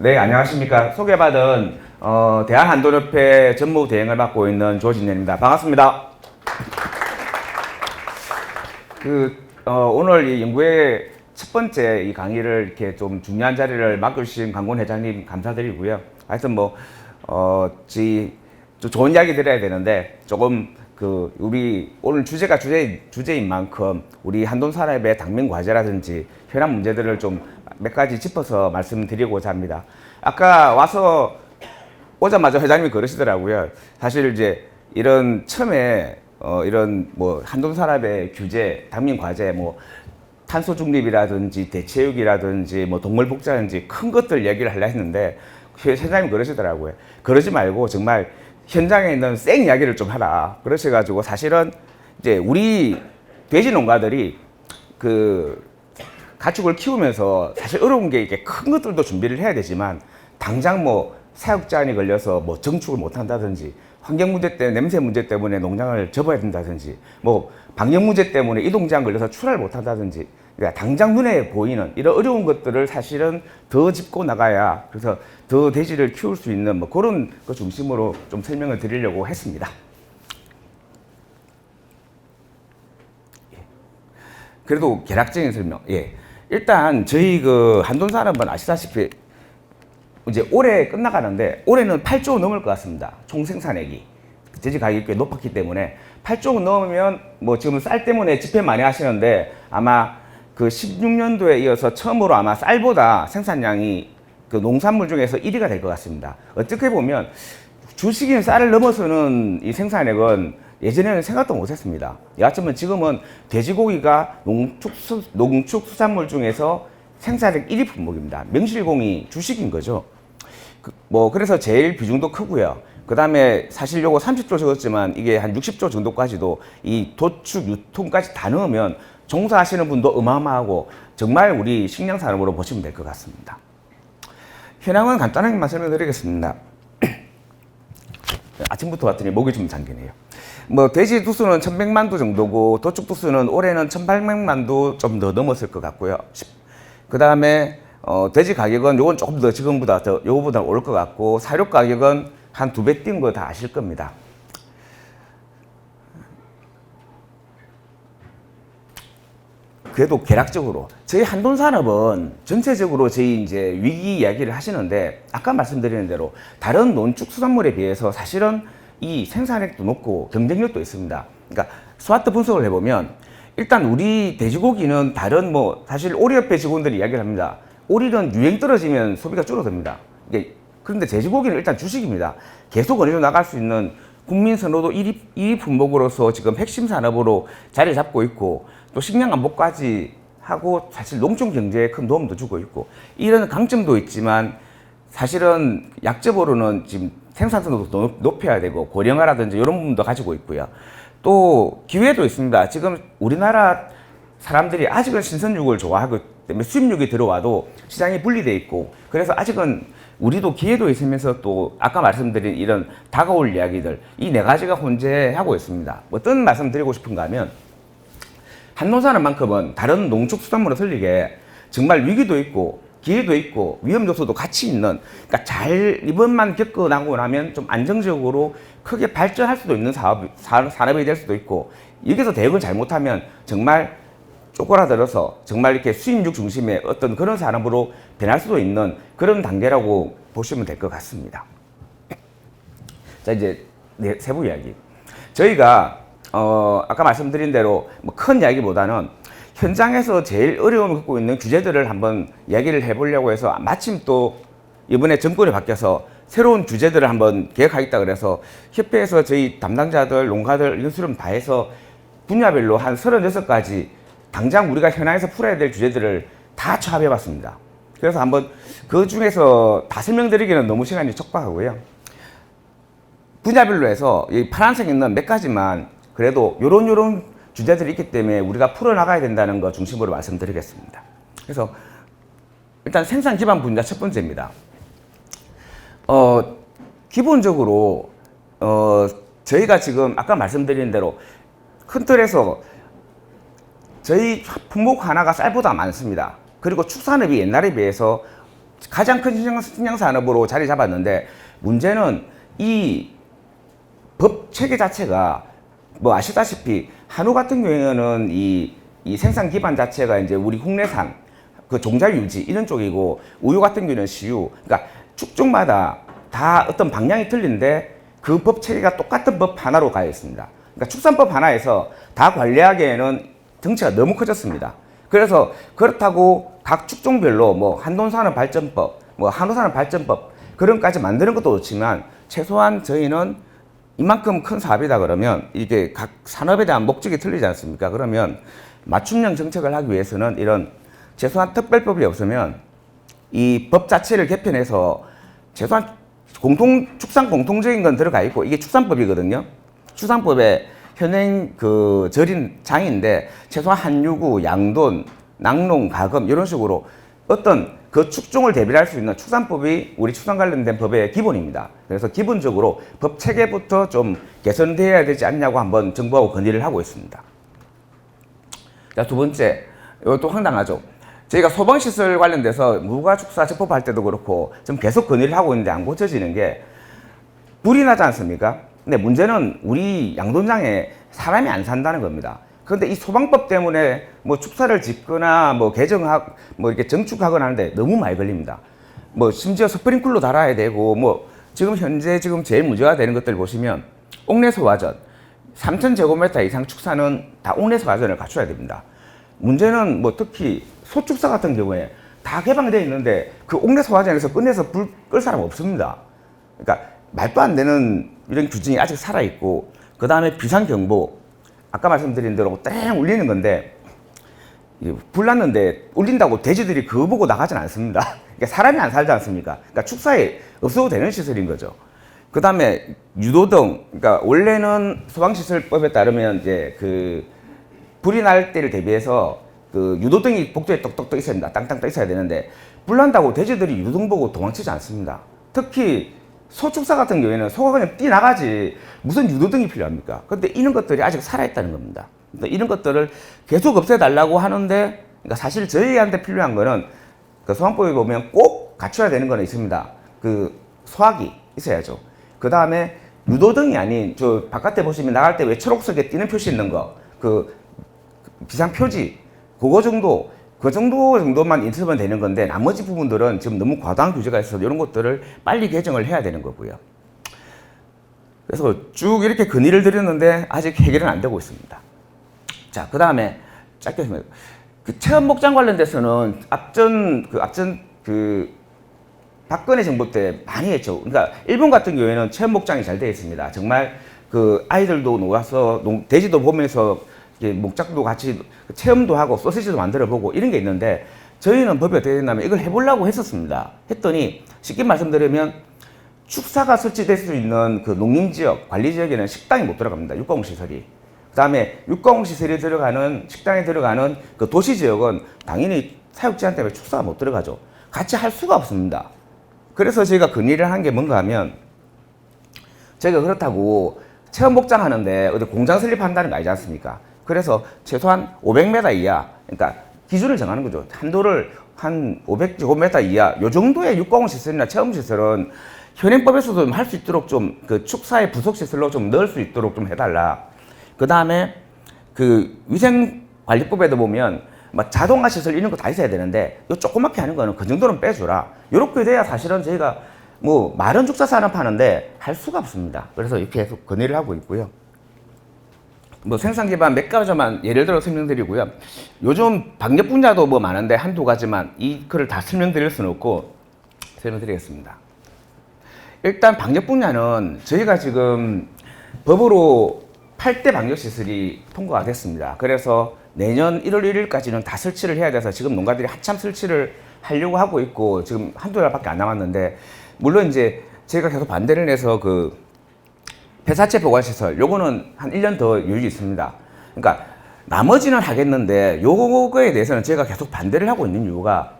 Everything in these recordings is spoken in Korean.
네, 안녕하십니까. 소개받은 대한한돈협회 전무대행을 맡고 있는 조진현입니다. 반갑습니다. 오늘 이 연구회 첫 번째 이 강의를 이렇게 좀 중요한 자리를 맡겨주신 강권 회장님 감사드리고요. 하여튼 좋은 이야기 드려야 되는데 조금 우리 오늘 주제가 주제인 만큼 우리 한돈산업의 당면 과제라든지 현안 문제들을 좀 몇 가지 짚어서 말씀드리고자 합니다. 아까 오자마자 회장님이 그러시더라고요. 사실 이제 이런 처음에 이런 한돈산업의 규제, 당면 과제, 탄소 중립이라든지 대체육이라든지 동물 복지라든지 큰 것들 얘기를 하려 했는데 회장님이 그러시더라고요. 그러지 말고 정말 현장에 있는 생 이야기를 좀 하라. 그러셔가지고 사실은 이제 우리 돼지 농가들이 가축을 키우면서 사실 어려운 게 이게 큰 것들도 준비를 해야 되지만 당장 사육 제한이 걸려서 정축을 못 한다든지 환경 문제 때문에 냄새 문제 때문에 농장을 접어야 된다든지 방역 문제 때문에 이동 제한 걸려서 출하를 못 한다든지 그러니까 당장 눈에 보이는 이런 어려운 것들을 사실은 더 짚고 나가야 그래서 더 돼지를 키울 수 있는 그런 것 중심으로 좀 설명을 드리려고 했습니다. 그래도 개략적인 설명. 일단 저희 한돈산업은 아시다시피 이제 올해 끝나가는데 올해는 8조 원 넘을 것 같습니다. 총 생산액이 돼지 가격이 꽤 높았기 때문에 8조 원 넘으면 지금 쌀 때문에 집회 많이 하시는데 아마 16년도에 이어서 처음으로 아마 쌀보다 생산량이 농산물 중에서 1위가 될 것 같습니다. 어떻게 보면 주식인 쌀을 넘어서는 이 생산액은 예전에는 생각도 못했습니다. 여하튼 지금은 돼지고기가 농축수산물 중에서 생산액 1위 품목입니다. 명실공히 주식인 거죠. 그래서 제일 비중도 크고요. 그 다음에 사실 요거 30조 적었지만 이게 한 60조 정도까지도 이 도축 유통까지 다 넣으면 종사하시는 분도 어마어마하고 정말 우리 식량산업으로 보시면 될 것 같습니다. 현황은 간단하게만 설명드리겠습니다. 아침부터 왔더니 목이 좀 잠기네요. 돼지 두수는 1100만 두 정도고 도축 두수는 올해는 1800만 두 좀 더 넘었을 것 같고요. 그 다음에 돼지 가격은 요건 조금 더 지금보다 요거보다 오를 것 같고 사료 가격은 한 2배 뛴 거 다 아실 겁니다. 그래도 개략적으로 저희 한돈산업은 전체적으로 저희 이제 위기 이야기를 하시는데 아까 말씀드린 대로 다른 농축수산물에 비해서 사실은 이 생산액도 높고 경쟁력도 있습니다. 그러니까 스와트 분석을 해보면 일단 우리 돼지고기는 다른 사실 오리협회 직원들이 이야기를 합니다. 오리는 유행 떨어지면 소비가 줄어듭니다. 그런데 돼지고기는 일단 주식입니다. 계속 어느 정도 나갈 수 있는 국민 선호도 1위 품목으로서 지금 핵심 산업으로 자리 잡고 있고 또 식량 안보까지 하고 사실 농촌 경제에 큰 도움도 주고 있고 이런 강점도 있지만 사실은 약점으로는 지금 생산성도 높여야 되고 고령화라든지 이런 부분도 가지고 있고요. 또 기회도 있습니다. 지금 우리나라 사람들이 아직은 신선육을 좋아하기 때문에 수입육이 들어와도 시장이 분리돼 있고 그래서 아직은 우리도 기회도 있으면서 또 아까 말씀드린 이런 다가올 이야기들 이 네 가지가 혼재하고 있습니다. 어떤 말씀 드리고 싶은가 하면 한돈산업만큼은 다른 농축수산물과 틀리게 정말 위기도 있고 기회도 있고 위험 요소도 같이 있는 그러니까 이번만 겪어나고 나면 좀 안정적으로 크게 발전할 수도 있는 산업이 될 수도 있고 여기서 대응을 잘못하면 정말 쪼그라들어서 정말 이렇게 수입육 중심의 어떤 그런 산업으로 변할 수도 있는 그런 단계라고 보시면 될 것 같습니다. 자 이제 세부 이야기. 저희가 아까 말씀드린 대로 큰 이야기보다는 현장에서 제일 어려움을 겪고 있는 규제들을 한번 이야기를 해보려고 해서 마침 또 이번에 정권이 바뀌어서 새로운 규제들을 한번 계획하겠다 그래서 협회에서 저희 담당자들, 농가들 연수를 다 해서 분야별로 한 36가지 당장 우리가 현황에서 풀어야 될 규제들을 다 조합해봤습니다. 그래서 한번 그 중에서 다 설명드리기는 너무 시간이 촉박하고요. 분야별로 해서 이 파란색 있는 몇 가지만 그래도 요런 주제들이 있기 때문에 우리가 풀어나가야 된다는 거 중심으로 말씀드리겠습니다. 그래서 일단 생산 기반 분야 첫 번째입니다. 기본적으로 저희가 지금 아까 말씀드린 대로 큰 틀에서 저희 품목 하나가 쌀보다 많습니다. 그리고 축산업이 옛날에 비해서 가장 큰 식량 산업으로 자리 잡았는데 문제는 이 법 체계 자체가 뭐 아시다시피 한우 같은 경우에는 이 생산 기반 자체가 이제 우리 국내산 그 종자 유지 이런 쪽이고 우유 같은 경우는 시유 그러니까 축종마다 다 어떤 방향이 틀린데 그 법 체계가 똑같은 법 하나로 가야 있습니다. 그러니까 축산법 하나에서 다 관리하기에는 덩치가 너무 커졌습니다. 그래서 그렇다고 각 축종별로 뭐 한돈산업발전법, 뭐 한우산업발전법 그런까지 만드는 것도 좋지만 최소한 저희는 이만큼 큰 사업이다 그러면 이게 각 산업에 대한 목적이 틀리지 않습니까? 그러면 맞춤형 정책을 하기 위해서는 이런 최소한 특별법이 없으면 이 법 자체를 개편해서 최소한 축산 공통적인 건 들어가 있고 이게 축산법이거든요. 축산법에 현행 그 절인 장인데 최소한 한유구, 양돈, 낙농, 가금 이런 식으로 어떤 그 축종을 대비할 수 있는 축산법이 우리 축산 관련된 법의 기본입니다. 그래서 기본적으로 법 체계부터 좀 개선돼야 되지 않냐고 한번 정부하고 건의를 하고 있습니다. 자, 두 번째, 이것도 황당하죠. 저희가 소방시설 관련돼서 무가축사 적법할 때도 그렇고 좀 계속 건의를 하고 있는데 안 고쳐지는 게 불이 나지 않습니까? 근데 문제는 우리 양돈장에 사람이 안 산다는 겁니다. 그런데 이 소방법 때문에 뭐 축사를 짓거나 뭐 개정하고 뭐 이렇게 정축하거나 하는데 너무 많이 걸립니다. 뭐 심지어 스프링클러 달아야 되고 뭐 지금 현재 제일 문제가 되는 것들 보시면 옥내소화전 3,000제곱미터 이상 축사는 다 옥내소화전을 갖춰야 됩니다. 문제는 뭐 특히 소축사 같은 경우에 다 개방되어 있는데 그 옥내소화전에서 끝내서 불 끌 사람 없습니다. 그러니까 말도 안 되는 이런 규정이 아직 살아있고 그 다음에 비상경보 아까 말씀드린 대로 땡 울리는 건데 불 났는데 울린다고 돼지들이 그거 보고 나가진 않습니다. 그러니까 사람이 안 살지 않습니까? 그러니까 축사에 없어도 되는 시설인 거죠. 그 다음에 유도등, 그러니까 원래는 소방시설법에 따르면 이제 그 불이 날 때를 대비해서 그 유도등이 복도에 똑똑똑 있어야 된다. 땅땅 있어야 되는데 불 난다고 돼지들이 유도등 보고 도망치지 않습니다. 특히 소축사 같은 경우에는 소가 그냥 뛰나가지 무슨 유도등이 필요합니까? 근데 이런 것들이 아직 살아있다는 겁니다. 그러니까 이런 것들을 계속 없애달라고 하는데 그러니까 사실 저희한테 필요한 거는 그 소방법에 보면 꼭 갖춰야 되는 거는 있습니다. 그 소화기 있어야죠. 그 다음에 유도등이 아닌 저 바깥에 보시면 나갈 때 왜 초록색에 띄는 표시 있는 거 그 비상 표지 그거 정도 그 정도만 있으면 되는 건데 나머지 부분들은 지금 너무 과도한 규제가 있어서 이런 것들을 빨리 개정을 해야 되는 거고요. 그래서 쭉 이렇게 건의를 드렸는데 아직 해결은 안 되고 있습니다. 자, 그 다음에 짧게 그 체험 목장 관련돼서는 앞전 박근혜 정부 때 많이 했죠. 그러니까 일본 같은 경우에는 체험 목장이 잘 되어 있습니다. 정말 그 아이들도 놀아서 돼지도 보면서 목장도 같이 체험도 하고 소시지도 만들어 보고 이런 게 있는데 저희는 법이 어떻게 됐냐면 이걸 해보려고 했었습니다. 했더니 쉽게 말씀드리면 축사가 설치될 수 있는 그 농림지역, 관리지역에는 식당이 못 들어갑니다. 육가공시설이. 그 다음에 육가공시설이 들어가는 식당에 들어가는 그 도시지역은 당연히 사육지한 때문에 축사가 못 들어가죠. 같이 할 수가 없습니다. 그래서 저희가 건의를 한 게 뭔가 하면 저희가 그렇다고 체험 목장 하는데 어디 공장 설립한다는 거 아니지 않습니까? 그래서 최소한 500m 이하, 그러니까 기준을 정하는 거죠. 한도를 한 500제곱미터 이하, 요 정도의 육가공시설이나 체험시설은 현행법에서도 할 수 있도록 좀 그 축사의 부속시설로 좀 넣을 수 있도록 좀 해달라. 그 다음에 그 위생관리법에도 보면 뭐 자동화 시설 이런 거 다 있어야 되는데 요 조그맣게 하는 거는 그 정도는 빼주라. 이렇게 돼야 사실은 저희가 뭐 마른 축사 산업 하는데 할 수가 없습니다. 그래서 이렇게 계속 건의를 하고 있고요. 뭐 생산 기반 몇 가지만 예를 들어 설명드리고요. 요즘 방역 분야도 뭐 많은데 한두 가지만 이 글을 다 설명드릴 수는 없고 설명드리겠습니다. 일단 방역 분야는 저희가 지금 법으로 8대 방역시설이 통과가 됐습니다. 그래서 내년 1월 1일까지는 다 설치를 해야 돼서 지금 농가들이 한참 설치를 하려고 하고 있고 지금 한두 달밖에 안 남았는데 물론 이제 제가 계속 반대를 해서 그 폐사체 보관시설 요거는 한 1년 더 여유 있습니다. 그러니까 나머지는 하겠는데 요거에 대해서는 제가 계속 반대를 하고 있는 이유가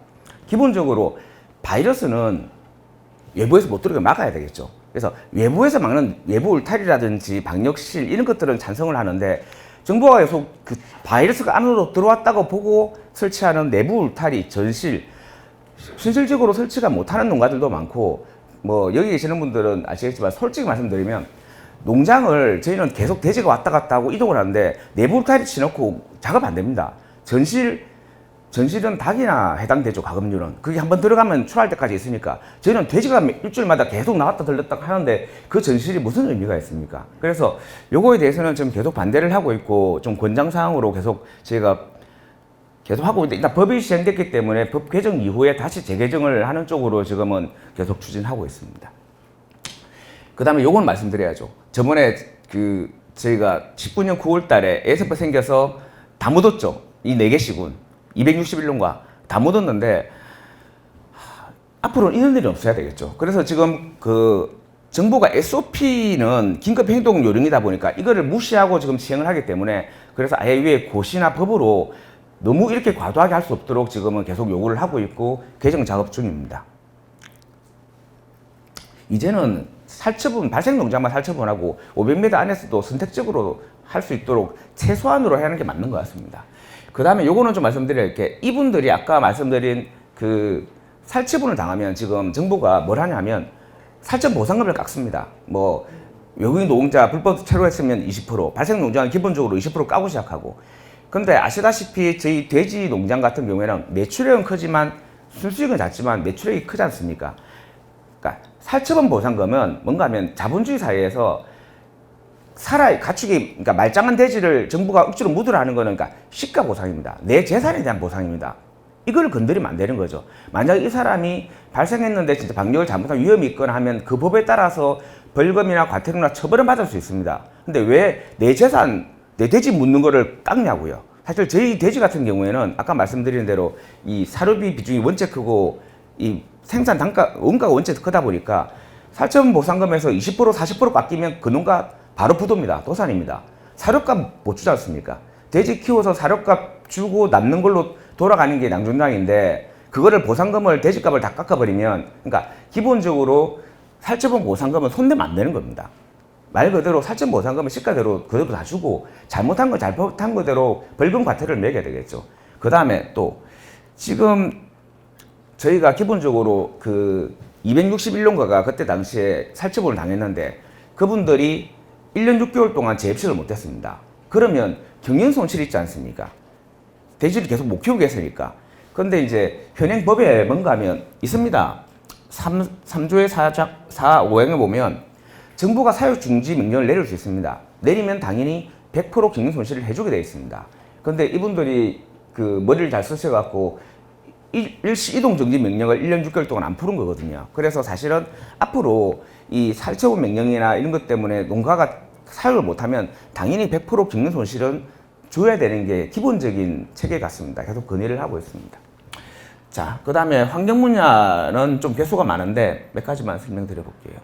기본적으로 바이러스는 외부에서 못 들어오게 막아야 되겠죠. 그래서 외부에서 막는 외부 울타리라든지 방역실 이런 것들은 찬성을 하는데 정부가 계속 그 바이러스가 안으로 들어왔다고 보고 설치하는 내부 울타리, 전실 실질적으로 설치가 못하는 농가들도 많고, 뭐 여기 계시는 분들은 아시겠지만 솔직히 말씀드리면 농장을 저희는 계속 대지가 왔다 갔다 하고 이동을 하는데 내부 타일치 넣고 작업 안 됩니다. 전실은 닭이나 해당되죠. 가금률은 그게 한번 들어가면 출하할 때까지 있으니까 저희는 돼지가 일주일마다 계속 나왔다 들렸다 하는데 그 전실이 무슨 의미가 있습니까? 그래서 요거에 대해서는 지금 계속 반대를 하고 있고 좀 권장사항으로 계속 저희가 계속 하고 있는데, 일단 법이 시행됐기 때문에 법 개정 이후에 다시 재개정을 하는 쪽으로 지금은 계속 추진하고 있습니다. 그 다음에 요건 말씀드려야죠. 저번에 저희가 19년 9월 달에 에스퍼 생겨서 다 묻었죠. 이 4개씩은 261년과 다 묻었는데 앞으로는 이런 일이 없어야 되겠죠. 그래서 지금 정부가 SOP는 긴급 행동 요령이다 보니까 이거를 무시하고 지금 시행을 하기 때문에, 그래서 아예 위에 고시나 법으로 너무 이렇게 과도하게 할 수 없도록 지금은 계속 요구를 하고 있고 개정 작업 중입니다. 이제는 발생 농장만 살처분하고 500m 안에서도 선택적으로 할 수 있도록 최소한으로 하는 게 맞는 것 같습니다. 그 다음에 요거는 좀 말씀드릴 게, 이분들이 아까 말씀드린 살처분을 당하면 지금 정부가 뭘 하냐면 살처 보상금을 깎습니다. 뭐 외국인 노동자 불법 체류했으면 20%, 발생 농장은 기본적으로 20% 까고 시작하고. 근데 아시다시피 저희 돼지 농장 같은 경우에는 매출액은 크지만 순수익은 작지만 매출액이 크지 않습니까? 그러니까 살처분 보상금은 뭔가 하면 자본주의 사회에서 그러니까 말짱한 돼지를 정부가 억지로 묻으라 하는 거는 그러니까 시가 보상입니다. 내 재산에 대한 보상입니다. 이걸 건드리면 안 되는 거죠. 만약 이 사람이 발생했는데 진짜 방역을 잘못한 위험이 있거나 하면 그 법에 따라서 벌금이나 과태료나 처벌은 받을 수 있습니다. 근데 왜 내 재산, 내 돼지 묻는 거를 깎냐고요. 사실 저희 돼지 같은 경우에는 아까 말씀드린 대로 이 사료비 비중이 원체 크고 이 생산 단가, 원가가 원체 크다 보니까 살처분 보상금에서 20% 40% 깎이면 그 농가 바로 부도입니다. 도산입니다. 사료값 못 주지 않습니까? 돼지 키워서 사료값 주고 남는 걸로 돌아가는 게 낭중량인데 그거를 보상금을 돼지값을 다 깎아버리면, 그러니까 기본적으로 살처분 보상금은 손대면 안 되는 겁니다. 말 그대로 살처분 보상금은 시가대로 그대로 다 주고 잘못한 거 잘못한 거대로 벌금 과태료를 매겨야 되겠죠. 그 다음에 또 지금 저희가 기본적으로 261농가가 그때 당시에 살처분을 당했는데 그분들이 1년 6개월 동안 재입식을 못했습니다. 그러면 경영 손실이 있지 않습니까? 돼지를 계속 못 키우게 했으니까. 그런데 이제 현행 법에 뭔가 하면 있습니다. 3조의 4, 5항에 보면 정부가 사육 중지 명령을 내릴 수 있습니다. 내리면 당연히 100% 경영 손실을 해주게 되어 있습니다. 그런데 이분들이 머리를 잘 쓰셔갖고 일시 이동 정지 명령을 1년 6개월 동안 안 푸른 거거든요. 그래서 사실은 앞으로 이 살처분 명령이나 이런 것 때문에 농가가 사육을 못하면 당연히 100% 경영 손실은 줘야 되는 게 기본적인 체계 같습니다. 계속 건의를 하고 있습니다. 자, 그 다음에 환경 분야는 좀 개수가 많은데 몇 가지만 설명드려 볼게요.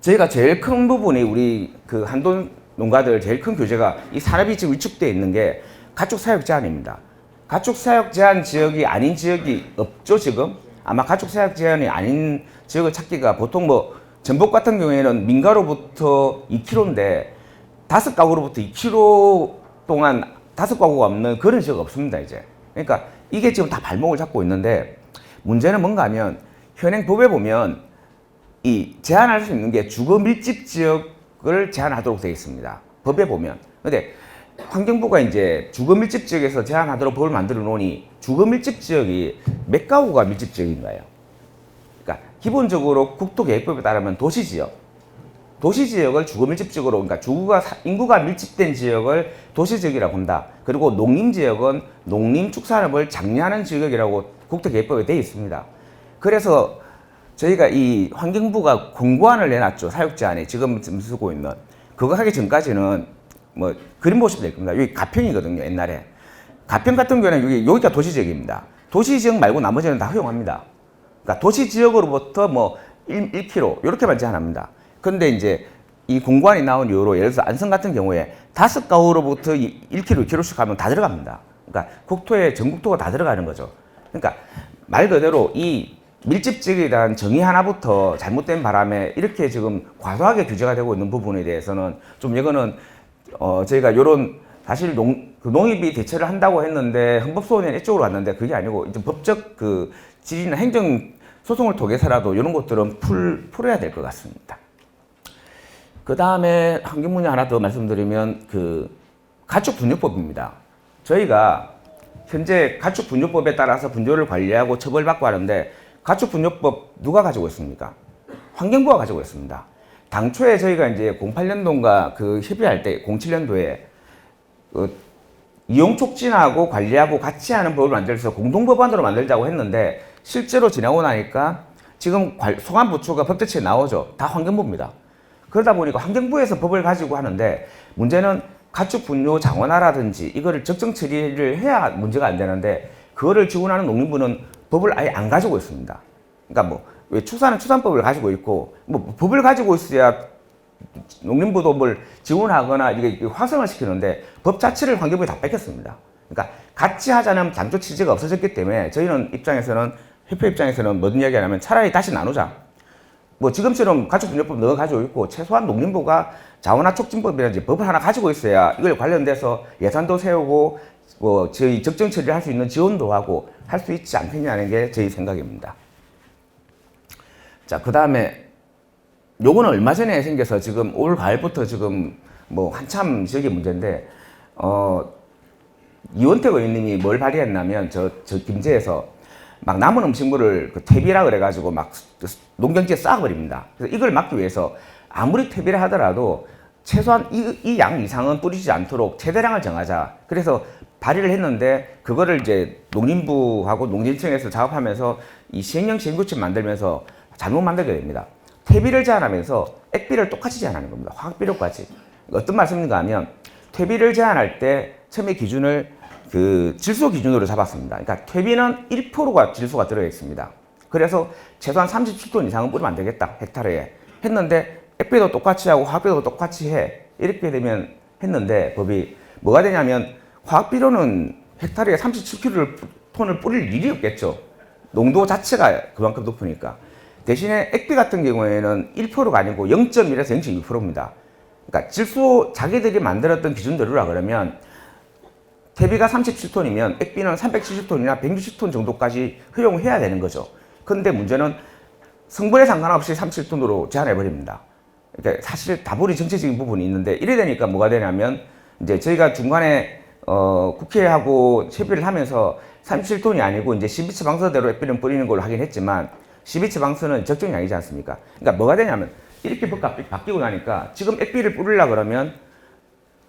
저희가 제일 큰 부분이 우리 한돈 농가들 제일 큰 규제가 이 산업이 지금 위축되어 있는 게 가축 사육 제한입니다. 가축 사육 제한 지역이 아닌 지역이 없죠, 지금? 아마 가축 사육 제한이 아닌 지역을 찾기가 보통 전북 같은 경우에는 민가로부터 2km인데 5가구로부터 2km 동안 5가구가 없는 그런 지역 없습니다, 이제. 그러니까 이게 지금 다 발목을 잡고 있는데 문제는 뭔가 하면 현행 법에 보면 이 제한할 수 있는 게 주거 밀집 지역을 제한하도록 되어 있습니다. 법에 보면. 근데 환경부가 이제 주거 밀집 지역에서 제한하도록 법을 만들어 놓으니 주거 밀집 지역이 몇 가구가 밀집 지역인가요? 그러니까 기본적으로 국토계획법에 따르면 도시지역을 주거 밀집 지역으로, 그러니까 인구가 밀집된 지역을 도시지역이라고 한다. 그리고 농림지역은 농림축산업을 장려하는 지역이라고 국토계획법에 되어 있습니다. 그래서 저희가 이 환경부가 공고안을 내놨죠. 사육제한에 지금 쓰고 있는. 그거 하기 전까지는 그림 보시면 될 겁니다. 여기 가평이거든요, 옛날에. 가평 같은 경우는 여기가 도시지역입니다. 도시지역 말고 나머지는 다 허용합니다. 그러니까 도시지역으로부터 1km, 이렇게만 제한합니다. 근데 이제 이 공고안이 나온 이후로 예를 들어서 안성 같은 경우에 5가구로부터 1km, 2km씩 하면 다 들어갑니다. 그러니까 전국토가 다 들어가는 거죠. 그러니까 말 그대로 이 밀집지역에 대한 정의 하나부터 잘못된 바람에 이렇게 지금 과도하게 규제가 되고 있는 부분에 대해서는 좀 이거는 저희가 요런 사실 그 농협이 대처를 한다고 했는데 헌법소원이 이쪽으로 왔는데 그게 아니고 이제 법적 그 질이나 행정 소송을 통해서라도 이런 것들은 풀어야 될 것 같습니다. 그 다음에 환경 문제 하나 더 말씀드리면 그 가축분뇨법입니다. 저희가 현재 가축분뇨법에 따라서 분뇨를 관리하고 처벌받고 하는데 가축분뇨법 누가 가지고 있습니까? 환경부가 가지고 있습니다. 당초에 저희가 이제 08년도인가 그 협의할 때 07년도에 이용 촉진하고 관리하고 같이 하는 법을 만들어서 공동법안으로 만들자고 했는데 실제로 지나고 나니까 지금 소관부처가 법대체에 나오죠. 다 환경부입니다. 그러다 보니까 환경부에서 법을 가지고 하는데 문제는 가축 분뇨 장원화라든지 이거를 적정 처리를 해야 문제가 안 되는데 그거를 지원하는 농림부는 법을 아예 안 가지고 있습니다. 그러니까 뭐 왜 축사는 축산법을 가지고 있고 뭐 법을 가지고 있어야 농림부도 뭘 지원하거나 이게 활성화 시키는데 법 자체를 환경부에 다 뺏겼습니다. 그러니까 같이 하자는 당초 취지가 없어졌기 때문에 저희는 입장에서는 협회 입장에서는 뭐든 이야기하냐면 차라리 다시 나누자. 뭐 지금처럼 가축분뇨법 넣어 가지고 있고 최소한 농림부가 자원화 촉진법이라든지 법을 하나 가지고 있어야 이걸 관련돼서 예산도 세우고 뭐 저희 적정 처리를 할 수 있는 지원도 하고 할 수 있지 않겠냐는 게 저희 생각입니다. 자, 그 다음에 요거는 얼마 전에 생겨서 지금 올 가을부터 지금 뭐 한참 지역의 문제인데 이원택 의원님이 뭘 발의했냐면 저 김제에서 막 남은 음식물을 그 퇴비라 그래가지고 막 농경지에 쌓아버립니다. 그래서 이걸 막기 위해서 아무리 퇴비를 하더라도 최소한 이 양 이상은 뿌리지 않도록 최대량을 정하자. 그래서 발의를 했는데 그거를 이제 농림부하고 농진청에서 작업하면서 이 시행령 시행규칙 만들면서 잘못 만들게 됩니다. 퇴비를 제한하면서 액비를 똑같이 제한하는 겁니다. 화학비료까지. 어떤 말씀인가 하면 퇴비를 제한할 때 처음에 기준을 그 질소 기준으로 잡았습니다. 그러니까 퇴비는 1%가 질소가 들어 있습니다. 그래서 최소한 37톤 이상은 뿌리면 안 되겠다. 헥타르에. 했는데 액비도 똑같이 하고 화학비료도 똑같이 해. 이렇게 되면 했는데 법이 뭐가 되냐면 화학비료는 헥타르에 37톤을 뿌릴 일이 없겠죠. 농도 자체가 그만큼 높으니까. 대신에 액비 같은 경우에는 1%가 아니고 0.1에서 0.2%입니다. 그러니까 질소 자기들이 만들었던 기준대로라 그러면 퇴비가 37톤이면 액비는 370톤이나 160톤 정도까지 허용해야 되는 거죠. 그런데 문제는 성분에 상관없이 37톤으로 제한해버립니다. 그러니까 사실 다분히 정치적인 부분이 있는데 이래 되니까 뭐가 되냐면 이제 저희가 중간에 국회하고 협의를 하면서 37톤이 아니고 이제 12치 방서대로 액비를 뿌리는 걸로 하긴 했지만 12치 방서는 적정이 아니지 않습니까? 그러니까 뭐가 되냐면 이렇게 법이 바뀌고 나니까 지금 액비를 뿌리려고 그러면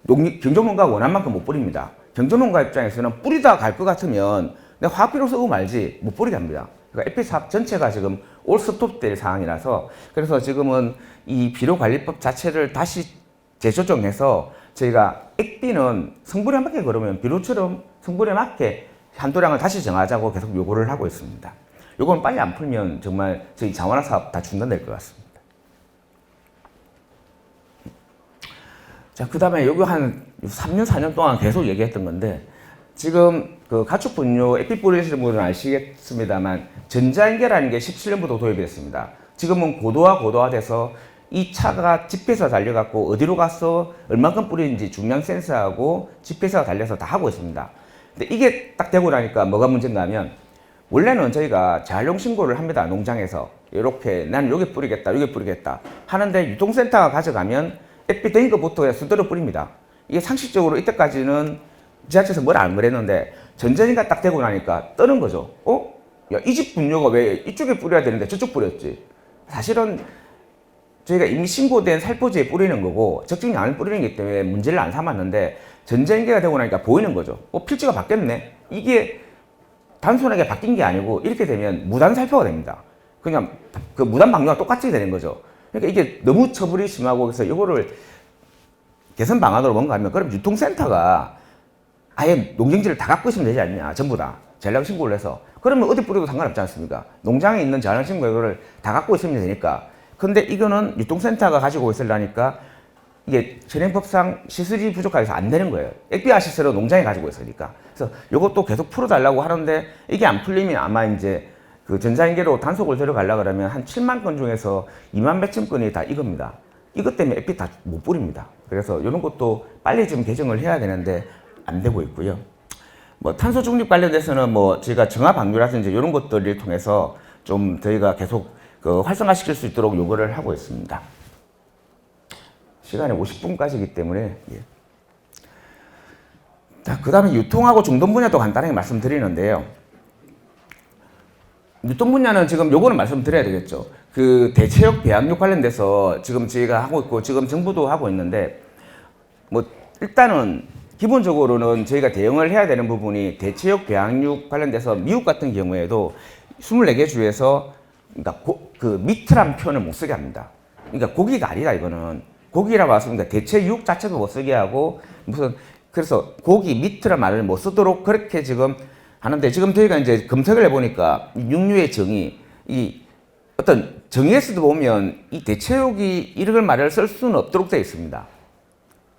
경조농가가 원한 만큼 못 뿌립니다. 경조농가 입장에서는 뿌리다 갈 것 같으면 내가 화학비료 쓰고 말지 못 뿌리게 합니다. 그러니까 액비 사업 전체가 지금 올 스톱될 상황이라서 그래서 지금은 이 비료관리법 자체를 다시 재조정해서 저희가 액비는 성분에 맞게 그러면 비료처럼 성분에 맞게 한도량을 다시 정하자고 계속 요구를 하고 있습니다. 요건 빨리 안 풀면 정말 저희 자원화 사업 다 중단될 것 같습니다. 자, 그 다음에 여기 한 3년, 4년 동안 계속 얘기했던 건데 지금 그 가축 분뇨 액비 뿌리시는 분들은 아시겠습니다만 전자연계라는 게 17년부터 도입이 됐습니다. 지금은 고도화돼서 이 차가 집회사 달려갖고 어디로 가서 얼만큼 뿌리는지 중량 센서하고 집회사가 달려서 다 하고 있습니다. 근데 이게 딱 되고 나니까 뭐가 문제인가 하면 원래는 저희가 재활용 신고를 합니다. 농장에서 이렇게 난 여기 뿌리겠다 여기 뿌리겠다 하는데 유통센터가 가져가면 액비 된 것부터 수대로 뿌립니다. 이게 상식적으로 이때까지는 지자체에서 뭘 안 그랬는데 전자니까 딱 되고 나니까 떠는 거죠. 야, 이 집 분뇨가 왜 이쪽에 뿌려야 되는데 저쪽 뿌렸지? 사실은 저희가 이미 신고된 살포지에 뿌리는 거고 적정량 안을 뿌리는 기 때문에 문제를 안 삼았는데 전자연계가 되고 나니까 보이는 거죠. 필지가 바뀌었네. 이게 단순하게 바뀐 게 아니고 이렇게 되면 무단 살포가 됩니다. 그냥 그 무단 방류가 똑같이 되는 거죠. 그러니까 이게 너무 처벌이 심하고 그래서 이거를 개선 방안으로 뭔가 하면 그럼 유통센터가 아예 농경지를 다 갖고 있으면 되지 않냐. 전부 다 전량 신고를 해서 그러면 어디 뿌려도 상관없지 않습니까? 농장에 있는 전량 신고 이거를 다 갖고 있으면 되니까. 근데 이거는 유통센터가 가지고 있으려니까 이게 현행법상 시설이 부족해서 안 되는 거예요. 액비화 시설은 농장에 가지고 있으니까. 그래서 이것도 계속 풀어달라고 하는데 이게 안 풀리면 아마 이제 그 전자연계로 단속을 들어가려고 그러면 한 7만 건 중에서 2만 몇천 건이 다 이겁니다. 이것 때문에 액비 다 못 뿌립니다. 그래서 이런 것도 빨리 좀 개정을 해야 되는데 안 되고 있고요. 뭐 탄소 중립 관련돼서는 뭐 저희가 정화 방류라든지 이런 것들을 통해서 좀 저희가 계속 그 활성화시킬 수 있도록 요구를 하고 있습니다. 시간이 50분까지이기 때문에 예. 자, 그 다음에 유통하고 중동 분야도 간단하게 말씀드리는데요. 유통 분야는 지금 요거는 말씀드려야 되겠죠. 그 대체육 배양육 관련돼서 지금 저희가 하고 있고 지금 정부도 하고 있는데 뭐 일단은 기본적으로는 저희가 대응을 해야 되는 부분이 대체육 배양육 관련돼서 미국 같은 경우에도 24개 주에서 그러니까 그 미트란 표현을 못 쓰게 합니다. 그러니까 고기가 아니다 이거는. 고기라고 하습니까 대체육 자체도 못 쓰게 하고 무슨 그래서 고기 미트란 말을 못 쓰도록 그렇게 지금 하는데 지금 저희가 이제 검색을 해보니까 육류의 정의 이 어떤 정의에서도 보면 이 대체육이 이런 말을 쓸 수는 없도록 되어 있습니다.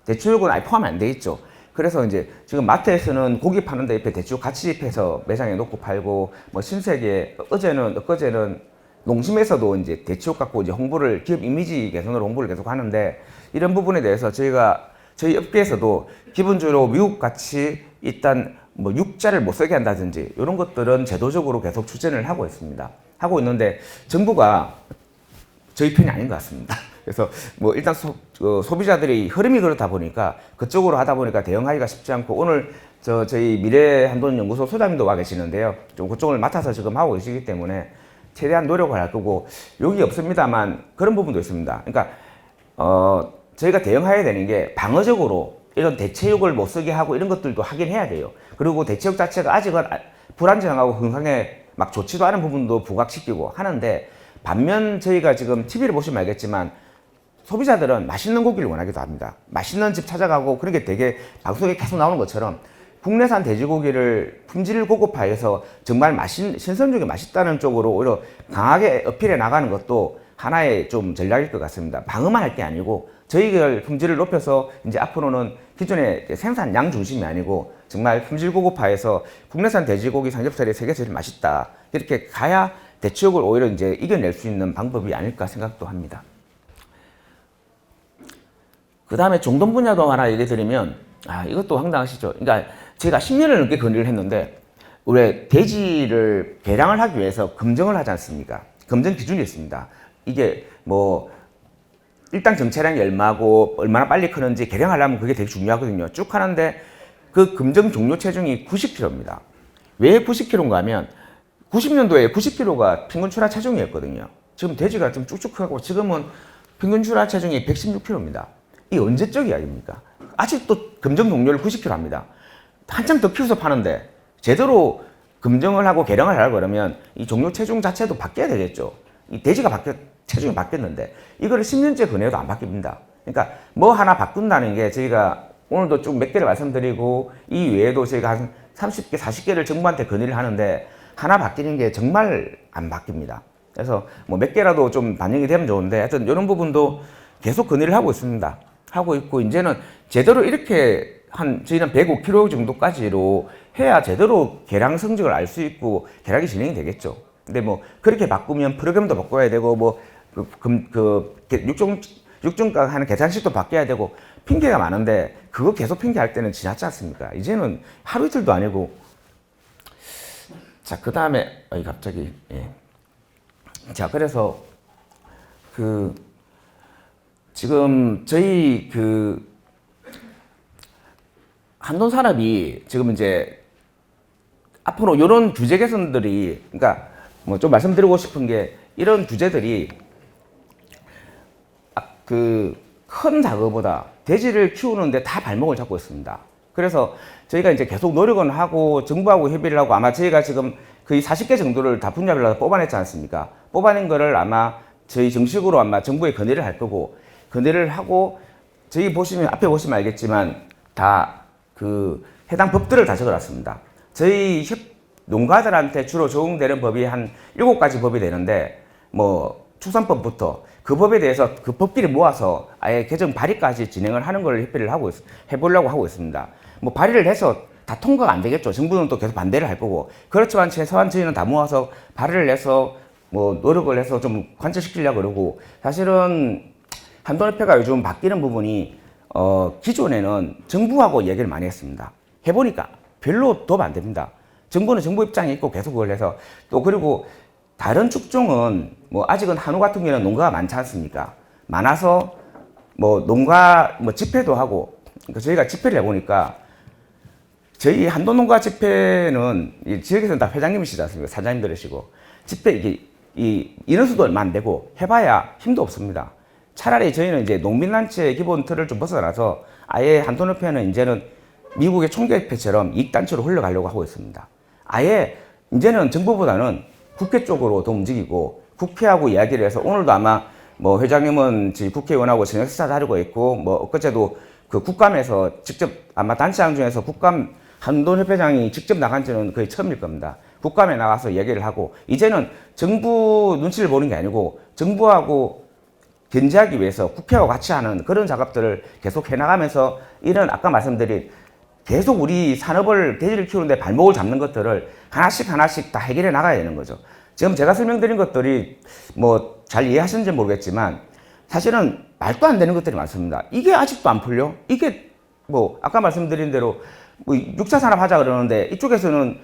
대체육은 아예 포함이 안 돼 있죠. 그래서 이제 지금 마트에서는 고기 파는데 옆에 대체육 같이 입해서 매장에 놓고 팔고 뭐 신세계 엊그제는 농심에서도 이제 대체육 갖고 이제 홍보를 기업 이미지 개선으로 홍보를 계속 하는데 이런 부분에 대해서 저희 업계에서도 기본적으로 미국 같이 일단 뭐 육자를 못 쓰게 한다든지 이런 것들은 제도적으로 계속 추진을 하고 있습니다. 하고 있는데 정부가 저희 편이 아닌 것 같습니다. 그래서 뭐 일단 소비자들이 흐름이 그렇다 보니까 그쪽으로 하다 보니까 대응하기가 쉽지 않고 오늘 저희 미래한돈연구소 소장님도 와 계시는데요. 좀 그쪽을 맡아서 지금 하고 계시기 때문에 최대한 노력을 할 거고 여기 없습니다만 그런 부분도 있습니다. 그러니까 저희가 대응해야 되는 게 방어적으로 이런 대체육을 못 쓰게 하고 이런 것들도 하긴 해야 돼요. 그리고 대체육 자체가 아직은 불안정하고 흥상에 막 좋지도 않은 부분도 부각시키고 하는데 반면 저희가 지금 TV를 보시면 알겠지만 소비자들은 맛있는 고기를 원하기도 합니다. 맛있는 집 찾아가고 그런 게 되게 방송에 계속 나오는 것처럼 국내산 돼지고기를 품질 고급화해서 정말 신선하게 맛있다는 쪽으로 오히려 강하게 어필해 나가는 것도 하나의 좀 전략일 것 같습니다. 방어만 할 게 아니고 저희들 품질을 높여서 이제 앞으로는 기존의 생산량 중심이 아니고 정말 품질 고급화해서 국내산 돼지고기 삼겹살이 세계에서 제일 맛있다. 이렇게 가야 대체육을 오히려 이제 이겨낼 수 있는 방법이 아닐까 생각도 합니다. 그 다음에 중동 분야도 하나 얘기 드리면, 이것도 황당하시죠? 그러니까 제가 10년을 넘게 건의를 했는데, 우리 돼지를 개량을 하기 위해서 검증을 하지 않습니까? 검증 기준이 있습니다. 이게 뭐, 일당 정체량이 얼마고, 얼마나 빨리 크는지 개량하려면 그게 되게 중요하거든요. 쭉 하는데, 그 검증 종료 체중이 90kg입니다. 왜 90kg인가 하면, 90년도에 90kg가 평균 출하 체중이었거든요. 지금 돼지가 좀 쭉쭉하고 지금은 평균 출하 체중이 116kg입니다. 이 언제적 이야기입니까? 아직도 검증 종료를 90kg 합니다. 한참 더 키워서 파는데 제대로 검증을 하고 개량을 하려고 그러면 이 종료 체중 자체도 바뀌어야 되겠죠. 이 돼지가 체중이 바뀌었는데 이거를 10년째 건의해도 안 바뀝니다. 그러니까 뭐 하나 바꾼다는 게 저희가 오늘도 좀 몇 개를 말씀드리고 이 외에도 저희가 한 30개, 40개를 정부한테 건의를 하는데 하나 바뀌는 게 정말 안 바뀝니다. 그래서 뭐 몇 개라도 좀 반영이 되면 좋은데 하여튼 이런 부분도 계속 건의를 하고 있습니다. 하고 있고 이제는 제대로 이렇게 저희는 105kg 정도까지로 해야 제대로 개량 성적을 알 수 있고 개량이 진행이 되겠죠. 근데 뭐 그렇게 바꾸면 프로그램도 바꿔야 되고 뭐 육중가 하는 계산식도 바뀌어야 되고 핑계가 많은데 그거 계속 핑계할 때는 지났지 않습니까? 이제는 하루 이틀도 아니고. 자, 그 다음에 갑자기 자, 그래서 지금 저희 한돈 산업이 지금 이제 앞으로 이런 규제 개선들이 그러니까 뭐 좀 말씀드리고 싶은 게 이런 규제들이 큰 작업보다 돼지를 키우는데 다 발목을 잡고 있습니다. 그래서 저희가 이제 계속 노력은 하고 정부하고 협의를 하고 아마 저희가 지금 거의 40개 정도를 다 분야별로 뽑아냈지 않습니까? 뽑아낸 거를 아마 저희 정식으로 아마 정부에 건의를 할 거고 건의를 하고 저희 앞에 보시면 알겠지만 다 해당 법들을 다 적어놨습니다. 저희 농가들한테 주로 적용되는 법이 한 7가지 법이 되는데 뭐 축산법부터 그 법에 대해서 그 법끼리 모아서 아예 개정 발의까지 진행을 하는 걸 해보려고 하고 있습니다. 뭐 발의를 해서 다 통과가 안 되겠죠. 정부는 또 계속 반대를 할 거고. 그렇지만 최소한 저희는 다 모아서 발의를 해서 뭐 노력을 해서 좀 관철시키려고 그러고 사실은 한돈협회가 요즘 바뀌는 부분이 기존에는 정부하고 얘기를 많이 했습니다. 해보니까 별로 도움 안 됩니다. 정부는 정부 입장이 있고 계속 그걸 해서 또 그리고 다른 축종은 뭐 아직은 한우 같은 경우는 농가가 많지 않습니까? 많아서 뭐 농가 뭐 집회도 하고 그러니까 저희가 집회를 해보니까 저희 한돈농가 집회는 이 지역에서는 다 회장님이시지 않습니까? 사장님들이시고 집회 이게 이 인원수도 얼마 안 되고 해봐야 힘도 없습니다. 차라리 저희는 이제 농민단체의 기본 틀을 좀 벗어나서 아예 한돈협회는 이제는 미국의 총개협회처럼 이익단체로 흘러가려고 하고 있습니다. 아예 이제는 정부보다는 국회 쪽으로 더 움직이고 국회하고 이야기를 해서 오늘도 아마 뭐 회장님은 지금 국회의원하고 저녁 식사를 하려고 했고 뭐 엊그제도 그 국감에서 직접 아마 단체장 중에서 국감 한돈협회장이 직접 나간 지는 거의 처음일 겁니다. 국감에 나가서 얘기를 하고 이제는 정부 눈치를 보는 게 아니고 정부하고 견제하기 위해서 국회와 같이 하는 그런 작업들을 계속 해나가면서 이런 아까 말씀드린 계속 우리 산업을 돼지를 키우는데 발목을 잡는 것들을 하나씩 하나씩 다 해결해 나가야 되는 거죠. 지금 제가 설명드린 것들이 뭐 잘 이해하시는지 모르겠지만 사실은 말도 안 되는 것들이 많습니다. 이게 아직도 안 풀려? 이게 뭐 아까 말씀드린 대로 뭐 6차 산업 하자 그러는데 이쪽에서는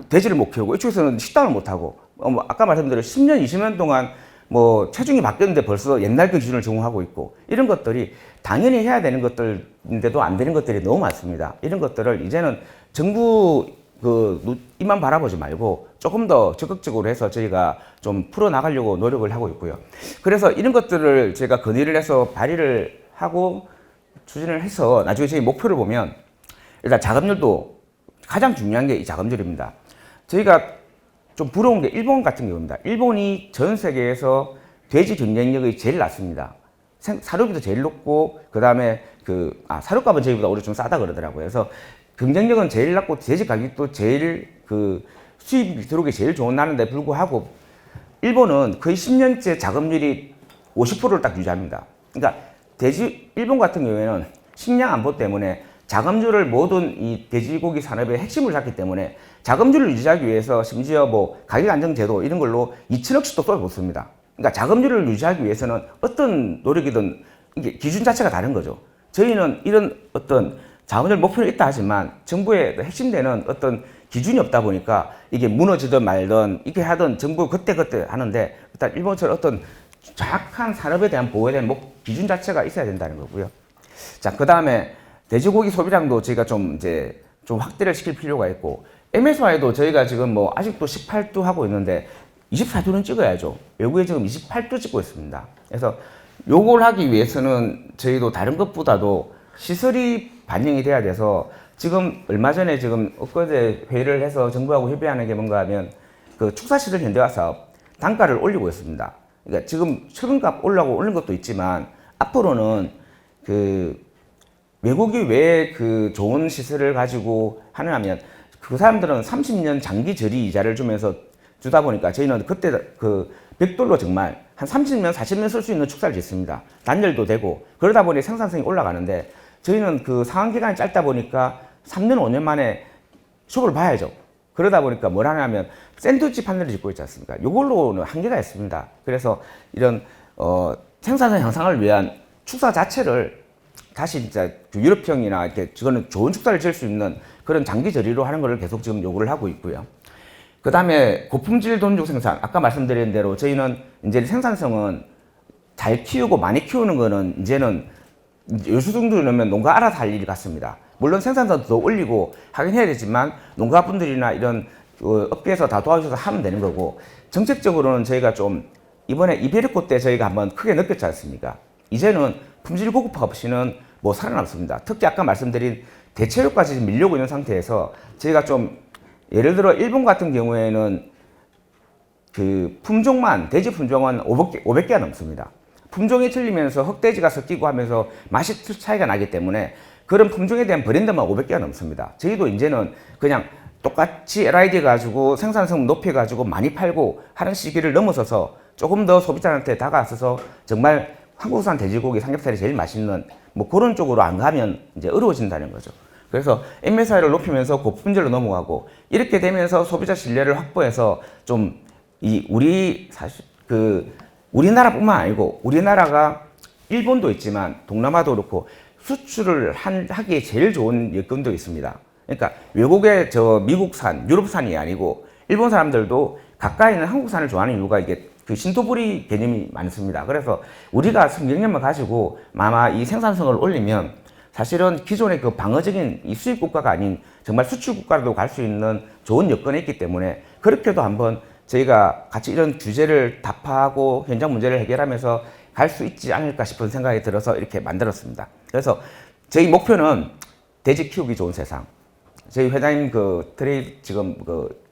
돼지를 못 키우고 이쪽에서는 식당을 못 하고 뭐 아까 말씀드린 10년, 20년 동안 뭐 체중이 바뀌었는데 벌써 옛날 그 기준을 적용하고 있고 이런 것들이 당연히 해야 되는 것들인데도 안 되는 것들이 너무 많습니다. 이런 것들을 이제는 정부 이만 바라보지 말고 조금 더 적극적으로 해서 저희가 좀 풀어나가려고 노력을 하고 있고요. 그래서 이런 것들을 제가 건의를 해서 발의를 하고 추진을 해서 나중에 저희 목표를 보면 일단 자금률도 가장 중요한 게 이 자금률입니다. 저희가 좀 부러운 게 일본 같은 경우입니다. 일본이 전 세계에서 돼지 경쟁력이 제일 낮습니다. 사료비도 제일 높고 그 다음에 사료값은 저희보다 오히려 좀 싸다 그러더라고요. 그래서 경쟁력은 제일 낮고 돼지 가격도 제일 수입이 들어오기 제일 좋은 나라인데 불구하고 일본은 거의 10년째 자금률이 50%를 딱 유지합니다. 그러니까 일본 같은 경우에는 식량 안보 때문에 자금률을 모든 이 돼지고기 산업의 핵심을 잡기 때문에 자금률을 유지하기 위해서 심지어 뭐 가격 안정 제도 이런 걸로 2천억씩도 쏟아붓습니다. 그러니까 자금률을 유지하기 위해서는 어떤 노력이든 이게 기준 자체가 다른 거죠. 저희는 이런 어떤 자금률 목표는 있다 하지만 정부의 핵심되는 어떤 기준이 없다 보니까 이게 무너지든 말든 이렇게 하든 정부 그때그때 하는데 일단 일본처럼 어떤 정확한 산업에 대한 보호에 대한 기준 자체가 있어야 된다는 거고요. 자, 그 다음에 돼지고기 소비량도 저희가 좀 확대를 시킬 필요가 있고 MSY도 저희가 지금 뭐 아직도 18도 하고 있는데 24도는 찍어야죠. 외국에 지금 28도 찍고 있습니다. 그래서 요걸 하기 위해서는 저희도 다른 것보다도 시설이 반영이 돼야 돼서 지금 얼마 전에 지금 엊그제 회의를 해서 정부하고 협의하는 게 뭔가 하면 그 축사시설 현대화 사업 단가를 올리고 있습니다. 그러니까 지금 철근값 올린 것도 있지만 앞으로는 외국이 왜 좋은 시설을 가지고 하느냐면 그 사람들은 30년 장기 저리 이자를 주면서 주다 보니까 저희는 그때 $100 정말 한 30년, 40년 쓸 수 있는 축사를 짓습니다. 단열도 되고 그러다 보니 생산성이 올라가는데 저희는 상한 기간이 짧다 보니까 3년, 5년 만에 숍을 봐야죠. 그러다 보니까 뭘 하냐면 샌드위치 판넬을 짓고 있지 않습니까? 이걸로는 한계가 있습니다. 그래서 이런 생산성 향상을 위한 축사 자체를 다시 진짜 유럽형이나 이렇게 저거는 좋은 축사를 지을 수 있는 그런 장기 저리로 하는 것을 계속 지금 요구를 하고 있고요. 그 다음에 고품질 돈육 생산, 아까 말씀드린 대로 저희는 이제 생산성은 잘 키우고 많이 키우는 거는 이제는 요수 정도면 농가 알아서 할 일이 같습니다. 물론 생산성도 더 올리고 하긴 해야 되지만 농가분들이나 이런 업계에서 다 도와주셔서 하면 되는 거고 정책적으로는 저희가 좀 이번에 이베리코 때 저희가 한번 크게 느꼈지 않습니까? 이제는 품질 고급화 없이는 뭐 살아남습니다. 특히 아까 말씀드린 대체육까지 밀려오고 있는 상태에서 저희가 좀 예를 들어 일본 같은 경우에는 품종만 돼지 품종은 500개가 넘습니다. 품종이 틀리면서 흑돼지가 섞이고 하면서 맛이 차이가 나기 때문에 그런 품종에 대한 브랜드만 500개가 넘습니다. 저희도 이제는 그냥 똑같이 LID 가지고 생산성 높여가지고 많이 팔고 하는 시기를 넘어서서 조금 더 소비자한테 다가서서 정말 한국산 돼지고기 삼겹살이 제일 맛있는 뭐 그런 쪽으로 안 가면 이제 어려워진다는 거죠. 그래서 MSI를 높이면서 고품질로 넘어가고 이렇게 되면서 소비자 신뢰를 확보해서 좀 우리나라뿐만 아니고 우리나라가 일본도 있지만 동남아도 그렇고 수출을 하기에 제일 좋은 여건도 있습니다. 그러니까 외국의 저 미국산, 유럽산이 아니고 일본 사람들도 가까이 있는 한국산을 좋아하는 이유가 이게 그 신도부리 개념이 많습니다. 그래서 우리가 성경념을 가지고 아마 이 생산성을 올리면 사실은 기존의 그 방어적인 이 수입 국가가 아닌 정말 수출 국가로도 갈 수 있는 좋은 여건이 있기 때문에 그렇게도 한번 저희가 같이 이런 주제를 답하고 현장 문제를 해결하면서 갈 수 있지 않을까 싶은 생각이 들어서 이렇게 만들었습니다. 그래서 저희 목표는 돼지 키우기 좋은 세상. 저희 회장님 그 트레이 지금 그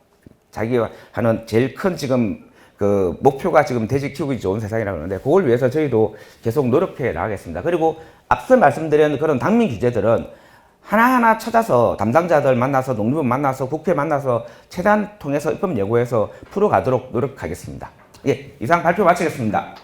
자기가 하는 제일 큰 지금 그 목표가 지금 돼지 키우기 좋은 세상이라고 하는데 그걸 위해서 저희도 계속 노력해 나가겠습니다. 그리고 앞서 말씀드린 그런 당면 규제들은 하나하나 찾아서 담당자들 만나서 농림부 만나서 국회 만나서 최대한 통해서 입법 예고해서 풀어가도록 노력하겠습니다. 예, 이상 발표 마치겠습니다.